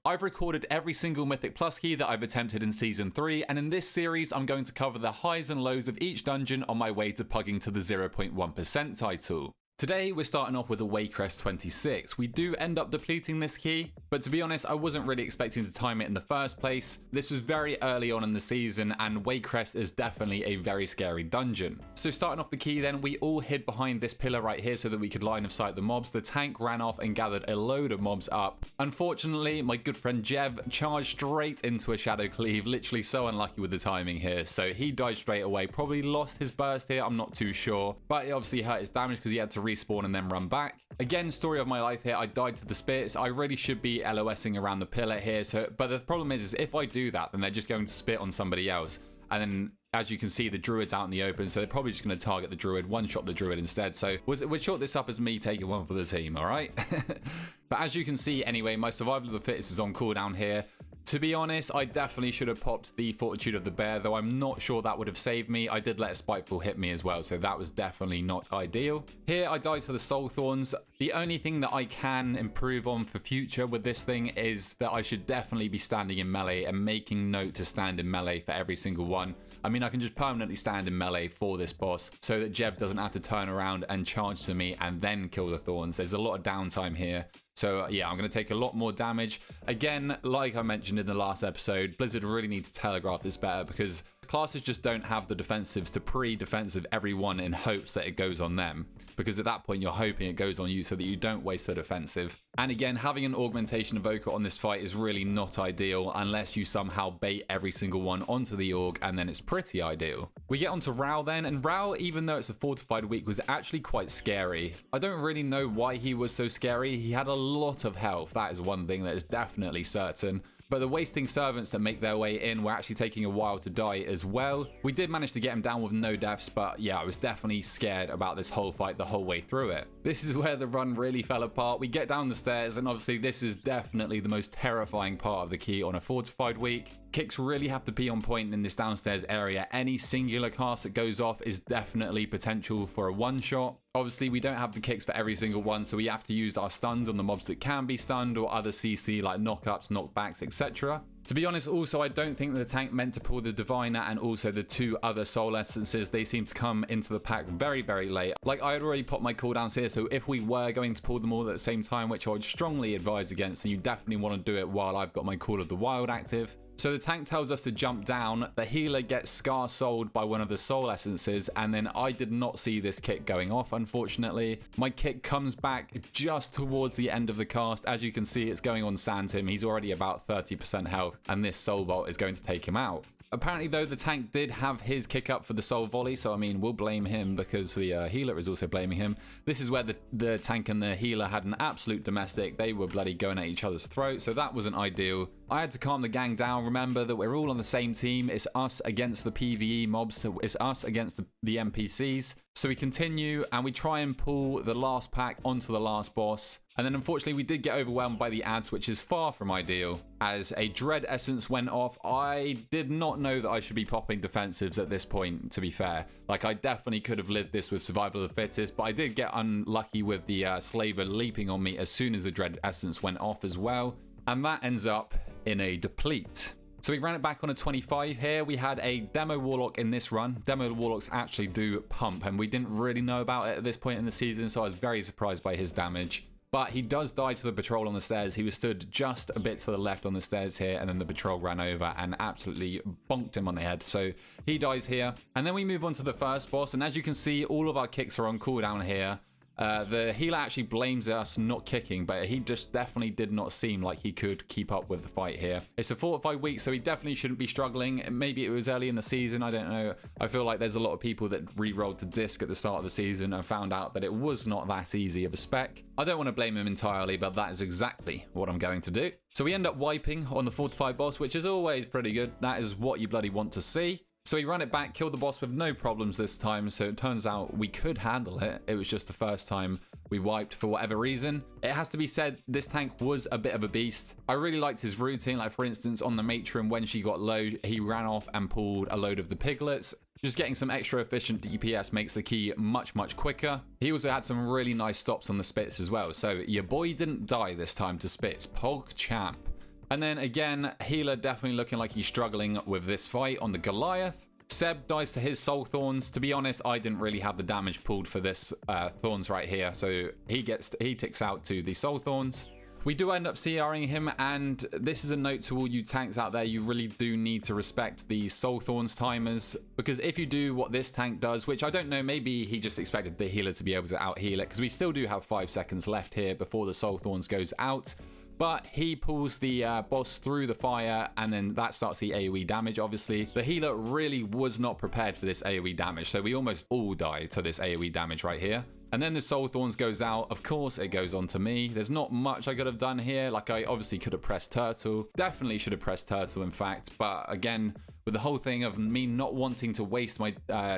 I've recorded every single Mythic Plus key that I've attempted in Season 3, and in this series I'm going to cover the highs and lows of each dungeon on my way to pugging to the 0.1% title. Today we're starting off with a Waycrest 26. We do end up depleting this key, but to be honest I wasn't really expecting to time it in the first place. This was very early on in the season and Waycrest is definitely a very scary dungeon. So starting off the key then, we all hid behind this pillar right here so that we could line of sight the mobs. The tank ran off and gathered a load of mobs up. Unfortunately, my good friend Jev charged straight into a shadow cleave, literally so unlucky with the timing here. So he died straight away, probably lost his burst here, I'm not too sure, but it obviously hurt his damage because he had to respawn and then run back. Again, story of my life here, I died to the spits. I really should be LOSing around the pillar here, but the problem is if I do that, then they're just going to spit on somebody else. And then, as you can see, the druid's out in the open, so they're probably just going to target the druid, one-shot the druid instead. So we'll chalk this up as me taking one for the team, all right? But as you can see, anyway, my survival of the fittest is on cooldown here. To be honest, I definitely should have popped the Fortitude of the Bear, though I'm not sure that would have saved me. I did let a Spiteful hit me as well, so that was definitely not ideal. Here, I died to the Soul Thorns. The only thing that I can improve on for future with this thing is that I should definitely be standing in melee and making note to stand in melee for every single one. I mean, I can just permanently stand in melee for this boss so that Jev doesn't have to turn around and charge to me and then kill the Thorns. There's a lot of downtime here. So yeah, I'm going to take a lot more damage. Again, like I mentioned in the last episode, Blizzard really need to telegraph this better because classes just don't have the defensives to pre-defensive everyone in hopes that it goes on them. Because at that point, you're hoping it goes on you so that you don't waste the defensive. And again, having an augmentation evoker on this fight is really not ideal unless you somehow bait every single one onto the aug, and then it's pretty ideal. We get onto Rao then, and Rao, even though it's a fortified week, was actually quite scary. I don't really know why he was so scary. He had a lot of health, that is one thing that is definitely certain. But the wasting servants that make their way in were actually taking a while to die as well. We did manage to get him down with no deaths, but yeah, I was definitely scared about this whole fight the whole way through it. This is where the run really fell apart. We get down the stairs, and obviously this is definitely the most terrifying part of the key on a fortified week. Kicks really have to be on point in this downstairs area. Any singular cast that goes off is definitely potential for a one-shot. Obviously, we don't have the kicks for every single one, so we have to use our stuns on the mobs that can be stunned or other CC like knockups, knockbacks, etc. To be honest, also, I don't think the tank meant to pull the Diviner and also the two other Soul Essences. They seem to come into the pack very, very late. Like, I had already popped my cooldowns here, so if we were going to pull them all at the same time, which I would strongly advise against, then you definitely want to do it while I've got my Call of the Wild active. So the tank tells us to jump down, the healer gets Scar Souled by one of the Soul Essences, and then I did not see this kick going off, unfortunately. My kick comes back just towards the end of the cast. As you can see, it's going on Santim. He's already about 30% health, and this Soul Bolt is going to take him out. Apparently, though, the tank did have his kick up for the Soul Volley, so I mean, we'll blame him because the healer is also blaming him. This is where the tank and the healer had an absolute domestic. They were bloody going at each other's throats, so that wasn't ideal. I had to calm the gang down. Remember that we're all on the same team. It's us against the PvE mobs. It's us against the NPCs. So we continue and we try and pull the last pack onto the last boss. And then unfortunately we did get overwhelmed by the ads, which is far from ideal. As a Dread Essence went off, I did not know that I should be popping defensives at this point, to be fair. Like, I definitely could have lived this with Survival of the Fittest, but I did get unlucky with the Slaver leaping on me as soon as the Dread Essence went off as well. And that ends up in a deplete. So we ran it back on a 25 here. We had a Demo Warlock in this run. Demo Warlocks actually do pump, and we didn't really know about it at this point in the season, so I was very surprised by his damage. But he does die to the patrol on the stairs. He was stood just a bit to the left on the stairs here, and then the patrol ran over and absolutely bonked him on the head. So he dies here. And then we move on to the first boss, and as you can see, all of our kicks are on cooldown here. The healer actually blames us not kicking, but he just definitely did not seem like he could keep up with the fight here. It's a fortified week, so he definitely shouldn't be struggling. Maybe it was early in the season, I don't know. I feel like there's a lot of people that re-rolled to disc at the start of the season and found out that it was not that easy of a spec. I don't want to blame him entirely, but that is exactly what I'm going to do. So we end up wiping on the fortified boss, which is always pretty good. That is what you bloody want to see. So we run it back, killed the boss with no problems this time, so it turns out we could handle it. It was just the first time we wiped for whatever reason. It has to be said, this tank was a bit of a beast. I really liked his routine, like for instance on the matron when she got low, he ran off and pulled a load of the piglets. Just getting some extra efficient DPS makes the key much quicker. He also had some really nice stops on the spits as well, so your boy didn't die this time to spits. Pog champ. And then again, healer definitely looking like he's struggling with this fight on the Goliath. Seb dies to his soul thorns. To be honest, I didn't really have the damage pulled for this thorns right here, so he ticks out to the soul thorns. We do end up CRing him, and this is a note to all you tanks out there. You really do need to respect the soul thorns timers, because if you do what this tank does, which I don't know, maybe he just expected the healer to be able to out heal it, because we still do have 5 seconds left here before the soul thorns goes out. But he pulls the boss through the fire, and then that starts the AoE damage, obviously. The healer really was not prepared for this AoE damage, so we almost all die to this AoE damage right here. And then the soul thorns goes out. Of course, it goes on to me. There's not much I could have done here. Like, I obviously could have pressed turtle. Definitely should have pressed turtle, in fact. But again, with the whole thing of me not wanting to waste my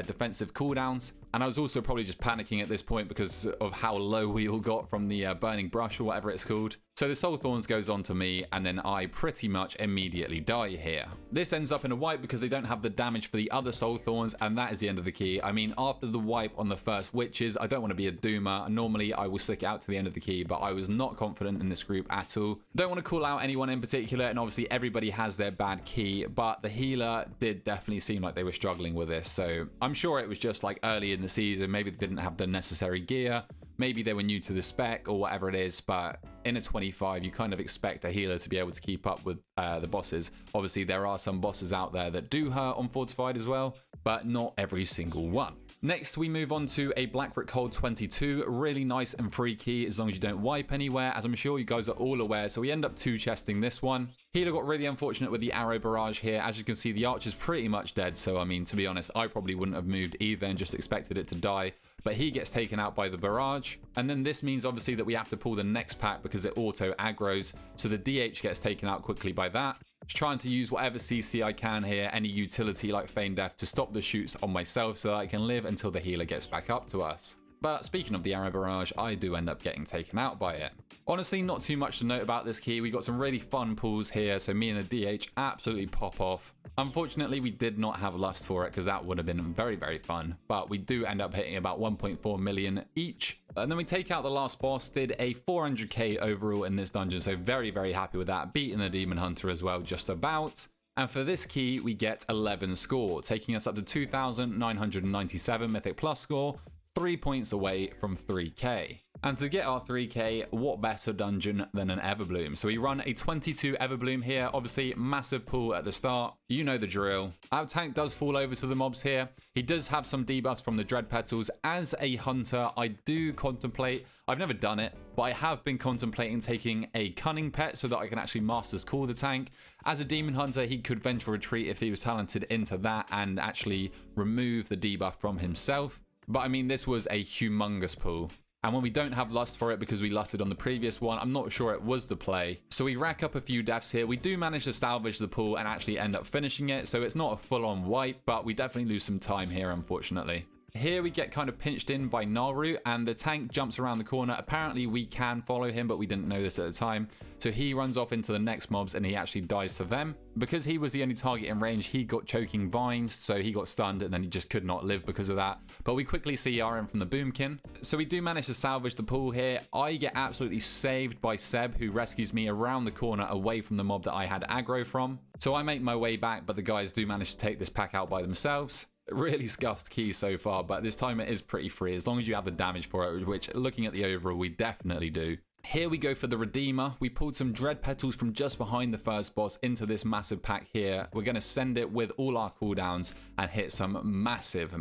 defensive cooldowns, and I was also probably just panicking at this point because of how low we all got from the burning brush or whatever it's called. So the soul thorns goes on to me, and then I pretty much immediately die here. This ends up in a wipe because they don't have the damage for the other soul thorns, and that is the end of the key. I mean, after the wipe on the first witches, I don't want to be a doomer. Normally I will stick it out to the end of the key, but I was not confident in this group at all. Don't want to call out anyone in particular, and obviously everybody has their bad key, but the healer did definitely seem like they were struggling with this. So I'm sure it was just like early in the season, maybe they didn't have the necessary gear, maybe they were new to the spec or whatever it is, but in a 25 you kind of expect a healer to be able to keep up with the bosses. Obviously there are some bosses out there that do hurt on fortified as well, but not every single one. Next, we move on to a Blackroot Hold 22. Really nice and free key as long as you don't wipe anywhere, as I'm sure you guys are all aware. So we end up 2-chesting this one. Healer got really unfortunate with the arrow barrage here. As you can see, the archer's pretty much dead. So, I mean, to be honest, I probably wouldn't have moved either and just expected it to die. But he gets taken out by the barrage. And then this means, obviously, that we have to pull the next pack because it auto aggroes. So the DH gets taken out quickly by that. Just trying to use whatever CC I can here, any utility like Feign Death, to stop the shoots on myself so that I can live until the healer gets back up to us. But speaking of the arrow barrage, I do end up getting taken out by it. Honestly, not too much to note about this key. We got some really fun pulls here, so me and the DH absolutely pop off. Unfortunately, we did not have lust for it because that would have been very, very fun. But we do end up hitting about 1.4 million each. And then we take out the last boss, did a 400k overall in this dungeon, so very, very happy with that. Beating the Demon Hunter as well, just about. And for this key, we get 11 score, taking us up to 2,997 Mythic Plus score, 3 points away from 3k. And to get our 3k, what better dungeon than an Everbloom? So we run a 22 Everbloom here, obviously massive pull at the start. You know the drill. Our tank does fall over to the mobs here. He does have some debuffs from the Dread Petals. As a hunter, I do contemplate, I've never done it, but I have been contemplating taking a Cunning pet so that I can actually Master's Call the tank. As a Demon Hunter, he could venture retreat if he was talented into that and actually remove the debuff from himself. But I mean, this was a humongous pull. And when we don't have lust for it because we lusted on the previous one, I'm not sure it was the play. So we rack up a few deaths here. We do manage to salvage the pull and actually end up finishing it. So it's not a full-on wipe, but we definitely lose some time here, unfortunately. Here we get kind of pinched in by Naru, and the tank jumps around the corner. Apparently we can follow him, but we didn't know this at the time. So he runs off into the next mobs and he actually dies to them. Because he was the only target in range, he got choking vines, so he got stunned and then he just could not live because of that. But we quickly CR him from the Boomkin. So we do manage to salvage the pool here. I get absolutely saved by Seb, who rescues me around the corner away from the mob that I had aggro from. So I make my way back, but the guys do manage to take this pack out by themselves. Really scuffed key so far, but this time it is pretty free as long as you have the damage for it, which looking at the overall we definitely do. Here we go for the Redeemer. We pulled some Dread Petals from just behind the first boss into this massive pack here. We're going to send it with all our cooldowns and hit some massive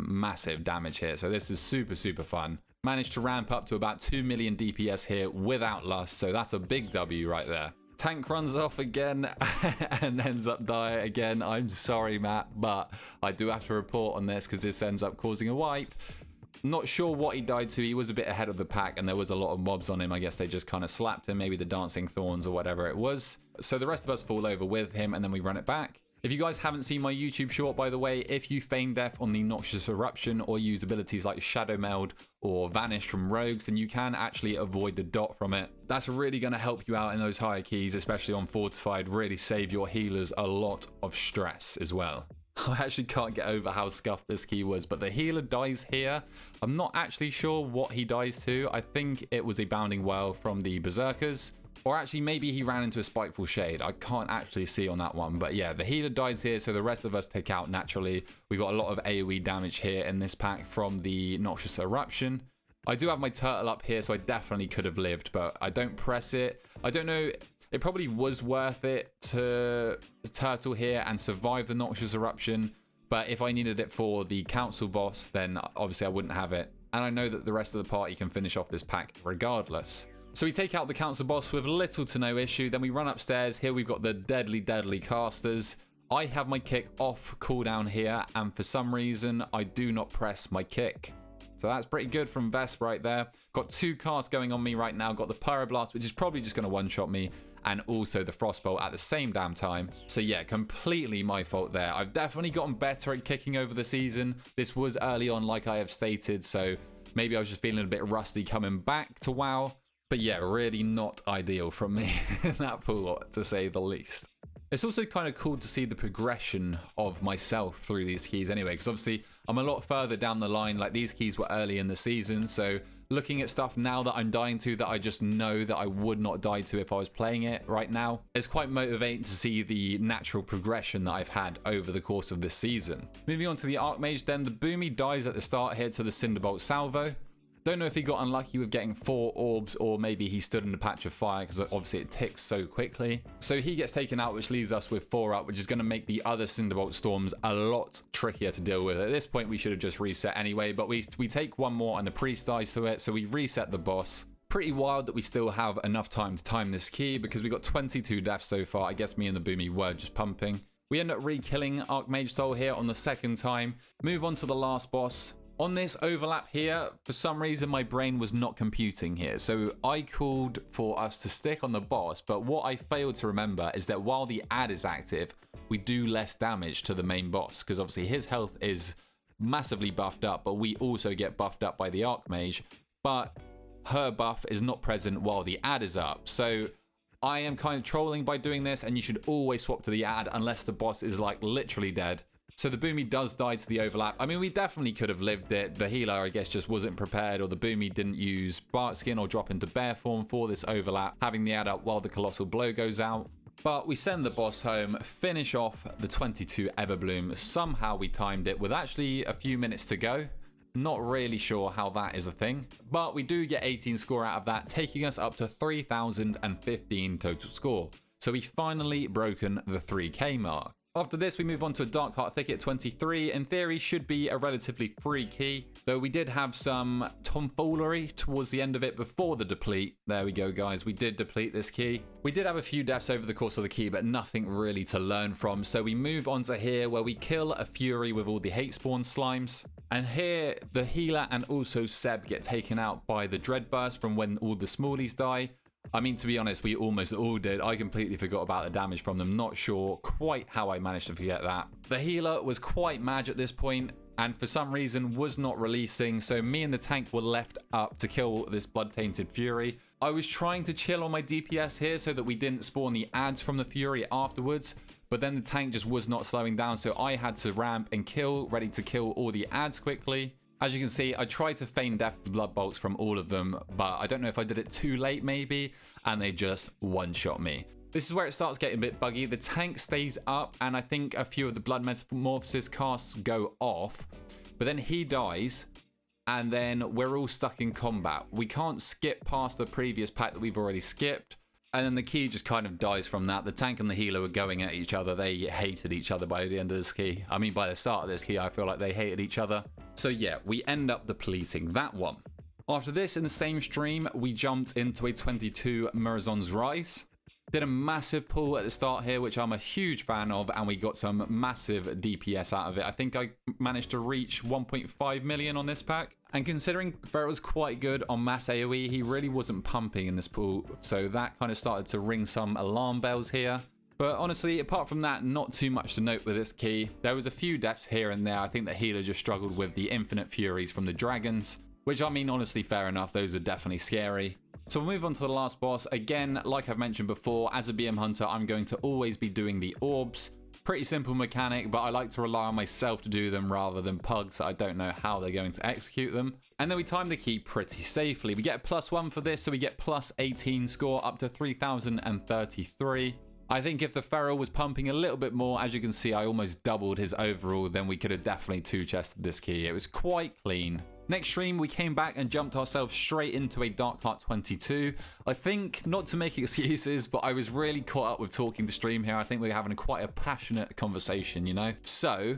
damage here. So this is super fun. Managed to ramp up to about 2 million DPS here without lust, so that's a big W right there. Tank runs off again and ends up dying again. I'm sorry, Matt, but I do have to report on this because this ends up causing a wipe. Not sure what he died to. He was a bit ahead of the pack and there was a lot of mobs on him. I guess they just kind of slapped him, maybe the Dancing Thorns or whatever it was. So the rest of us fall over with him and then we run it back. If you guys haven't seen my YouTube short, by the way, if you feign death on the Noxious Eruption or use abilities like Shadow Meld or Vanish from rogues, then you can actually avoid the dot from it. That's really going to help you out in those higher keys, especially on Fortified, really save your healers a lot of stress as well. I actually can't get over how scuffed this key was, but the healer dies here. I'm not actually sure what he dies to. I think it was a Bounding Well from the Berserkers. Or actually, maybe he ran into a spiteful shade. I can't actually see on that one. But yeah, the healer dies here, so the rest of us take out naturally. We got a lot of AoE damage here in this pack from the Noxious Eruption. I do have my turtle up here, so I definitely could have lived, but I don't press it. I don't know. It probably was worth it to turtle here and survive the Noxious Eruption. But if I needed it for the council boss, then obviously I wouldn't have it. And I know that the rest of the party can finish off this pack regardless. So we take out the council boss with little to no issue. Then we run upstairs. Here we've got the deadly casters. I have my kick off cooldown here, and for some reason I do not press my kick. So that's pretty good from Vesp right there. Got 2 casts going on me right now. Got the Pyroblast, which is probably just going to one-shot me, and also the Frostbolt at the same damn time. So yeah, completely my fault there. I've definitely gotten better at kicking over the season. This was early on, like I have stated, so maybe I was just feeling a bit rusty coming back to WoW. But yeah, really not ideal from me in that pool, to say the least. It's also kind of cool to see the progression of myself through these keys anyway, because obviously I'm a lot further down the line. Like, these keys were early in the season, so looking at stuff now that I'm dying to that I just know that I would not die to if I was playing it right now, it's quite motivating to see the natural progression that I've had over the course of this season. Moving on to the Archmage then, the Boomy dies at the start here to the Cinderbolt salvo. Don't know if he got unlucky with getting 4 orbs, or maybe he stood in a patch of fire because obviously it ticks so quickly. So he gets taken out, which leaves us with 4 up, which is going to make the other Cinderbolt storms a lot trickier to deal with. At this point, we should have just reset anyway, but we take 1 more and the priest dies to it, so we reset the boss. Pretty wild that we still have enough time to time this key, because we got 22 deaths so far. I guess me and the Boomy were just pumping. We end up re-killing Archmage Soul here on the 2nd time. Move on to the last boss. On this overlap here, for some reason my brain was not computing here, so I called for us to stick on the boss, but what I failed to remember is that while the ad is active, we do less damage to the main boss, because obviously his health is massively buffed up, but we also get buffed up by the Archmage, but her buff is not present while the ad is up. So I am kind of trolling by doing this, and you should always swap to the ad unless the boss is like literally dead. So the Boomy does die to the overlap. I mean, we definitely could have lived it. The healer, I guess, just wasn't prepared, or the Boomy didn't use Bark Skin or drop into bear form for this overlap, having the ad up while the Colossal Blow goes out. But we send the boss home, finish off the 22 Everbloom. Somehow we timed it with actually a few minutes to go. Not really sure how that is a thing, but we do get 18 score out of that, taking us up to 3,015 total score. So we finally broken the 3k mark. After this, we move on to a Darkheart Thicket 23. In theory, should be a relatively free key, though we did have some tomfoolery towards the end of it before the deplete. There we go, guys. We did deplete this key. We did have a few deaths over the course of the key, but nothing really to learn from. So we move on to here, where we kill a Fury with all the hate spawn slimes. And here, the healer and also Seb get taken out by the Dread Burst from when all the Smallies die. I mean, to be honest, we almost all did. I completely forgot about the damage from them. Not sure quite how I managed to forget that. The healer was quite mad at this point, and for some reason was not releasing, so me and the tank were left up to kill this blood-tainted Fury. I was trying to chill on my DPS here so that we didn't spawn the ads from the Fury afterwards, but then the tank just was not slowing down, so I had to ramp and kill, ready to kill all the ads quickly. As you can see, I tried to feign death to blood bolts from all of them, but I don't know if I did it too late maybe, and they just one-shot me. This is where it starts getting a bit buggy. The tank stays up, and I think a few of the blood metamorphosis casts go off, but then he dies, and then we're all stuck in combat. We can't skip past the previous pack that we've already skipped, and then the key just kind of dies from that. The tank and the healer were going at each other. They hated each other by the end of this key. I mean, by the start of this key, I feel like they hated each other. So yeah, we end up depleting that one. After this, in the same stream, we jumped into a 22 Murazon's Rise. Did a massive pull at the start here, which I'm a huge fan of, and we got some massive DPS out of it. I think I managed to reach 1.5 million on this pack. And considering Ferret was quite good on mass AoE, he really wasn't pumping in this pool, so that kind of started to ring some alarm bells here. But honestly, apart from that, not too much to note with this key. There was a few deaths here and there. I think the healer just struggled with the infinite furies from the dragons, which, I mean, honestly, fair enough. Those are definitely scary. So we'll move on to the last boss. Again, like I've mentioned before, as a BM Hunter, I'm going to always be doing the orbs. Pretty simple mechanic, but I like to rely on myself to do them rather than Pugs. So I don't know how they're going to execute them. And then we time the key pretty safely. We get a +1 for this, so we get plus 18 score up to 3,033. I think if the Feral was pumping a little bit more, as you can see, I almost doubled his overall, then we could have definitely two-chested this key. It was quite clean. Next stream, we came back and jumped ourselves straight into a Dark Heart 22. I think, not to make excuses, but I was really caught up with talking to stream here. I think we were having quite a passionate conversation, you know? So,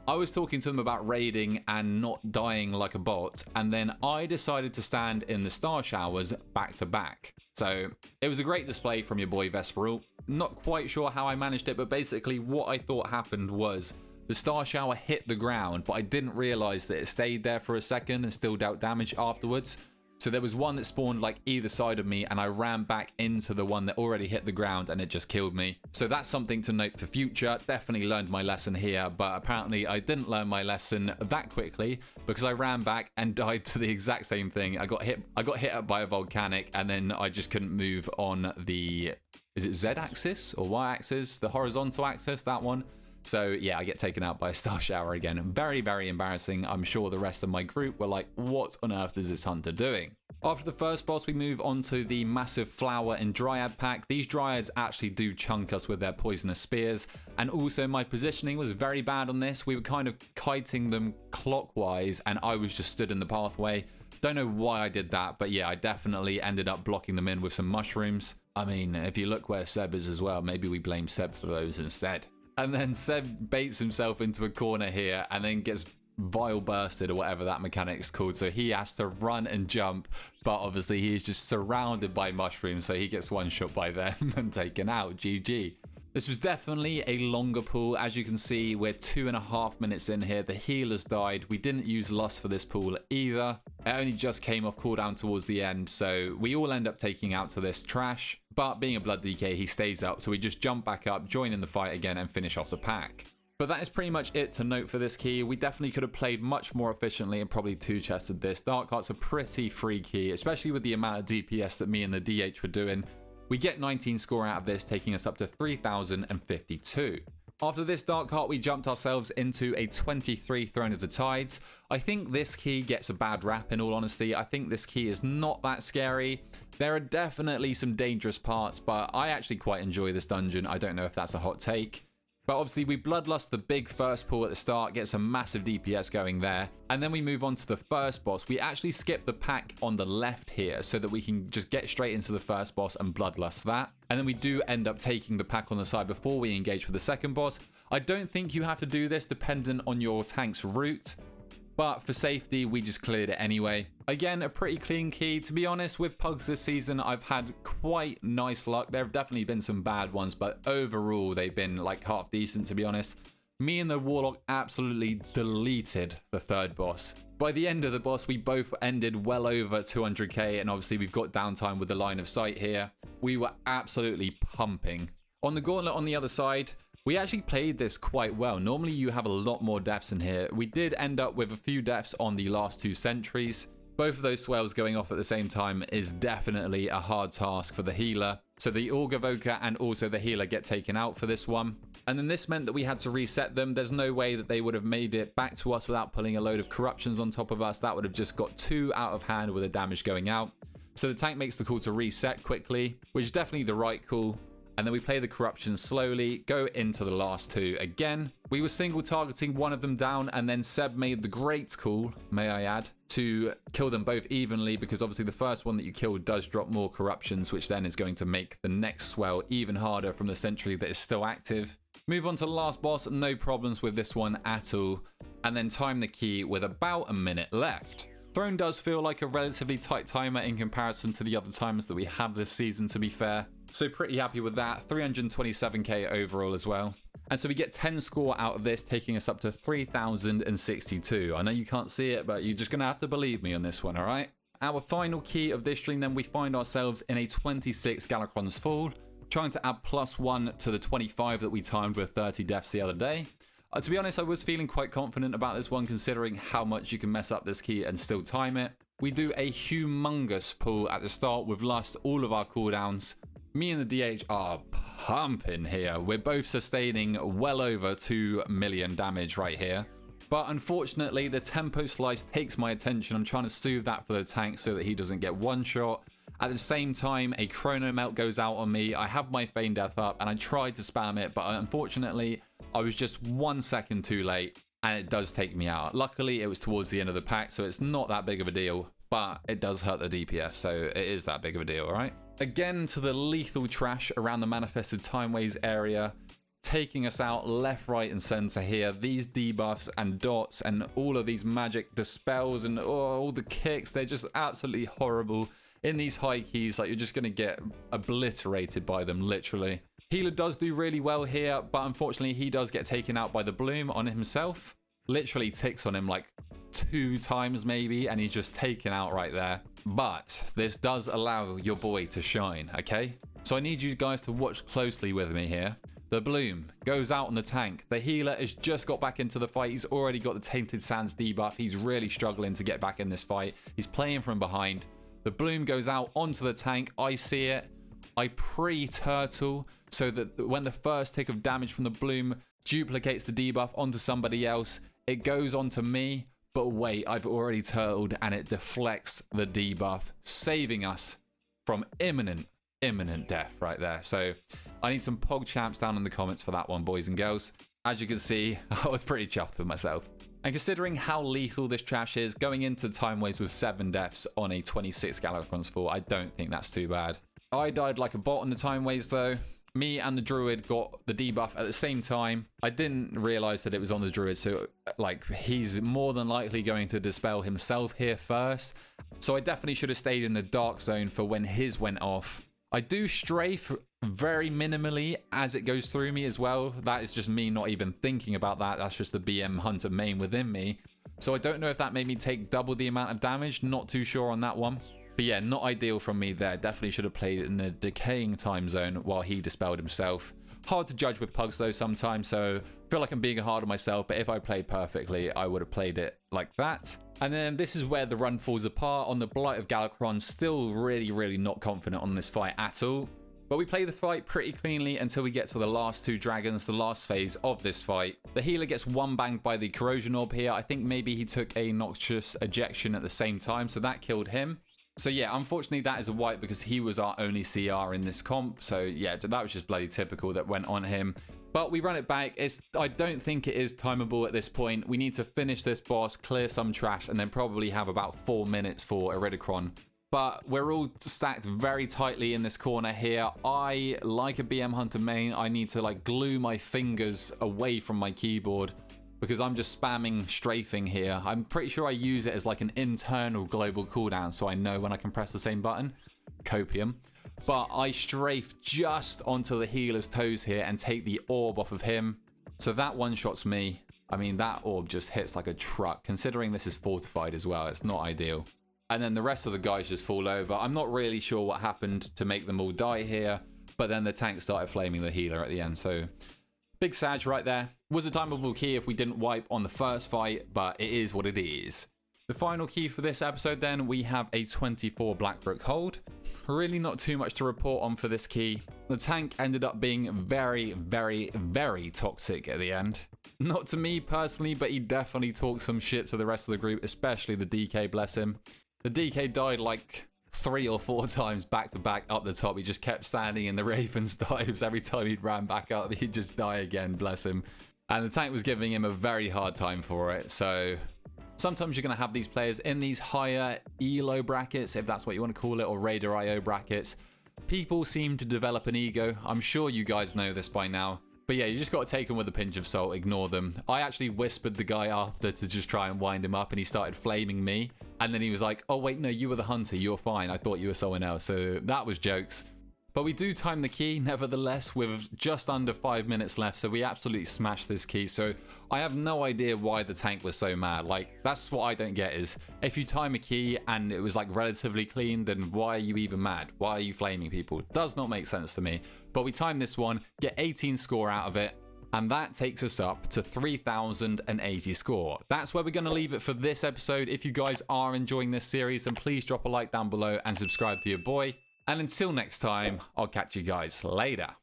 I was talking to them about raiding and not dying like a bot, and then I decided to stand in the Star Showers back to back. So, it was a great display from your boy Vesperal. Not quite sure how I managed it, but basically what I thought happened was the Star Shower hit the ground, but I didn't realize that it stayed there for a second and still dealt damage afterwards. So there was one that spawned like either side of me, and I ran back into the one that already hit the ground and it just killed me. So that's something to note for future. Definitely learned my lesson here, but apparently I didn't learn my lesson that quickly because I ran back and died to the exact same thing. I got hit up by a volcanic, and then I just couldn't move on the, is it Z axis or Y axis? The horizontal axis, that one. So yeah, I get taken out by a Star Shower again. Very, very embarrassing. I'm sure the rest of my group were like, what on earth is this hunter doing? After the first boss, we move on to the massive Flower and Dryad pack. These Dryads actually do chunk us with their poisonous spears. And also my positioning was very bad on this. We were kind of kiting them clockwise and I was just stood in the pathway. Don't know why I did that, but yeah, I definitely ended up blocking them in with some mushrooms. I mean, if you look where Seb is as well, maybe we blame Seb for those instead. And then Seb baits himself into a corner here and then gets vile bursted or whatever that mechanic's called. So he has to run and jump, but obviously he's just surrounded by mushrooms. So he gets one shot by them and taken out. GG. This was definitely a longer pool. As you can see, we're 2.5 minutes in here. The healers died. We didn't use Lust for this pool either. It only just came off cooldown towards the end. So we all end up taking out to this trash. But being a blood DK, he stays up. So we just jump back up, join in the fight again and finish off the pack. But that is pretty much it to note for this key. We definitely could have played much more efficiently and probably two-chested this. Dark Heart's a pretty free key, especially with the amount of DPS that me and the DH were doing. We get 19 score out of this, taking us up to 3,052. After this Dark Heart, we jumped ourselves into a 23 Throne of the Tides. I think this key gets a bad rap, in all honesty. I think this key is not that scary. There are definitely some dangerous parts, but I actually quite enjoy this dungeon. I don't know if that's a hot take. But obviously we Bloodlust the big first pool at the start, get some massive DPS going there. And then we move on to the first boss. We actually skip the pack on the left here so that we can just get straight into the first boss and Bloodlust that. And then we do end up taking the pack on the side before we engage with the second boss. I don't think you have to do this dependent on your tank's route, but for safety, we just cleared it anyway. Again, a pretty clean key. To be honest, with Pugs this season, I've had quite nice luck. There have definitely been some bad ones, but overall, they've been like half decent, to be honest. Me and the Warlock absolutely deleted the third boss. By the end of the boss, we both ended well over 200k, and obviously we've got downtime with the line of sight here. We were absolutely pumping. On the Gauntlet on the other side, we actually played this quite well. Normally you have a lot more deaths in here. We did end up with a few deaths on the last two sentries. Both of those swells going off at the same time is definitely a hard task for the healer. So the Augurevoker and also the healer get taken out for this one. And then this meant that we had to reset them. There's no way that they would have made it back to us without pulling a load of corruptions on top of us. That would have just got too out of hand with the damage going out. So the tank makes the call to reset quickly, which is definitely the right call. And then we play the corruption slowly, go into the last two again. We were single targeting one of them down, and then Seb made the great call, may I add, to kill them both evenly, because obviously the first one that you killed does drop more corruptions, which then is going to make the next swell even harder from the sentry that is still active. Move on to the last boss, no problems with this one at all. And then time the key with about a minute left. Throne does feel like a relatively tight timer in comparison to the other times that we have this season, to be fair. So pretty happy with that. 327k overall as well. And so we get 10 score out of this, taking us up to 3,062. I know you can't see it, but you're just going to have to believe me on this one, all right? Our final key of this stream, then we find ourselves in a 26 Galakrond's Fall, trying to add +1 to the 25 that we timed with 30 deaths the other day. To be honest, I was feeling quite confident about this one, considering how much you can mess up this key and still time it. We do a humongous pull at the start with Lust, all of our cooldowns. Me and the DH are pumping here. We're both sustaining well over 2 million damage right here. But unfortunately, the tempo slice takes my attention. I'm trying to soothe that for the tank so that he doesn't get one shot. At the same time, a chrono melt goes out on me. I have my feign death up and I tried to spam it, but unfortunately, I was just 1 second too late and it does take me out. Luckily, it was towards the end of the pack, so it's not that big of a deal, but it does hurt the DPS, so it is that big of a deal, all right? Again, to the lethal trash around the manifested time waves area, taking us out left, right, and center here. These debuffs and dots and all of these magic dispels and all the kicks, they're just absolutely horrible. In these high keys, like, you're just going to get obliterated by them, literally. Healer does do really well here, but unfortunately, he does get taken out by the bloom on himself. Literally ticks on him like 2 times maybe, and he's just taken out right there. But this does allow your boy to shine, okay? So I need you guys to watch closely with me here. The bloom goes out on the tank. The healer has just got back into the fight. He's already got the Tainted Sands debuff. He's really struggling to get back in this fight. He's playing from behind. The bloom goes out onto the tank. I see it. I pre-turtle so that when the first tick of damage from the bloom duplicates the debuff onto somebody else, it goes onto me. But wait, I've already turtled and it deflects the debuff, saving us from imminent death right there. So I need some Pog champs down in the comments for that one, boys and girls. As you can see, I was pretty chuffed with myself. And considering how lethal this trash is, going into time waves with 7 deaths on a 26 Galakrons full, I don't think that's too bad. I died like a bot on the time waves though. Me and the druid got the debuff at the same time. I didn't realize that it was on the druid, so like he's more than likely going to dispel himself here first. So I definitely should have stayed in the dark zone for when his went off. I do strafe very minimally as it goes through me as well. That is just me not even thinking about that. That's just the BM Hunter main within me. So I don't know if that made me take double the amount of damage. Not too sure on that one. But yeah, not ideal from me there. Definitely should have played in the decaying time zone while he dispelled himself. Hard to judge with pugs though sometimes, so I feel like I'm being hard on myself, but if I played perfectly, I would have played it like that. And then this is where the run falls apart on the Blight of Galakrond. Still really not confident on this fight at all. But we play the fight pretty cleanly until we get to the last 2 dragons, the last phase of this fight. The healer gets one banged by the corrosion orb here. I think maybe he took a noxious ejection at the same time, so that killed him. So yeah, unfortunately that is a wipe because he was our only CR in this comp. So yeah, that was just bloody typical that went on him. But we run it back. I don't think it is timeable at this point. We need to finish this boss, clear some trash, and then probably have about 4 minutes for Iridicron. But we're all stacked very tightly in this corner here. I, like a BM Hunter main, I need to like glue my fingers away from my keyboard because I'm just spamming strafing here. I'm pretty sure I use it as like an internal global cooldown so I know when I can press the same button. Copium. But I strafe just onto the healer's toes here and take the orb off of him. So that one-shots me. I mean, that orb just hits like a truck. Considering this is fortified as well, it's not ideal. And then the rest of the guys just fall over. I'm not really sure what happened to make them all die here. But then the tank started flaming the healer at the end. So big Sag right there. Was a timeable key if we didn't wipe on the first fight, but it is what it is. The final key for this episode then, we have a 24 Blackbrook hold. Really not too much to report on for this key. The tank ended up being very toxic at the end. Not to me personally, but he definitely talked some shit to the rest of the group, especially the DK, bless him. The DK died like 3 or 4 times back to back up the top. He just kept standing in the Raven's dives. Every time he'd ran back up, he'd just die again, bless him. And the tank was giving him a very hard time for it. So sometimes you're going to have these players in these higher ELO brackets, if that's what you want to call it, or Raider IO brackets. People seem to develop an ego. I'm sure you guys know this by now. But yeah, you just got to take them with a pinch of salt, ignore them. I actually whispered the guy after to just try and wind him up, and he started flaming me. And then he was like, oh wait, no, you were the hunter, you're fine. I thought you were someone else. So that was jokes. But we do time the key, nevertheless, with just under 5 minutes left. So we absolutely smashed this key. So I have no idea why the tank was so mad. Like, that's what I don't get is, if you time a key and it was like relatively clean, then why are you even mad? Why are you flaming people? Does not make sense to me. But we time this one, get 18 score out of it. And that takes us up to 3,080 score. That's where we're going to leave it for this episode. If you guys are enjoying this series, then please drop a like down below and subscribe to your boy. And until next time, I'll catch you guys later.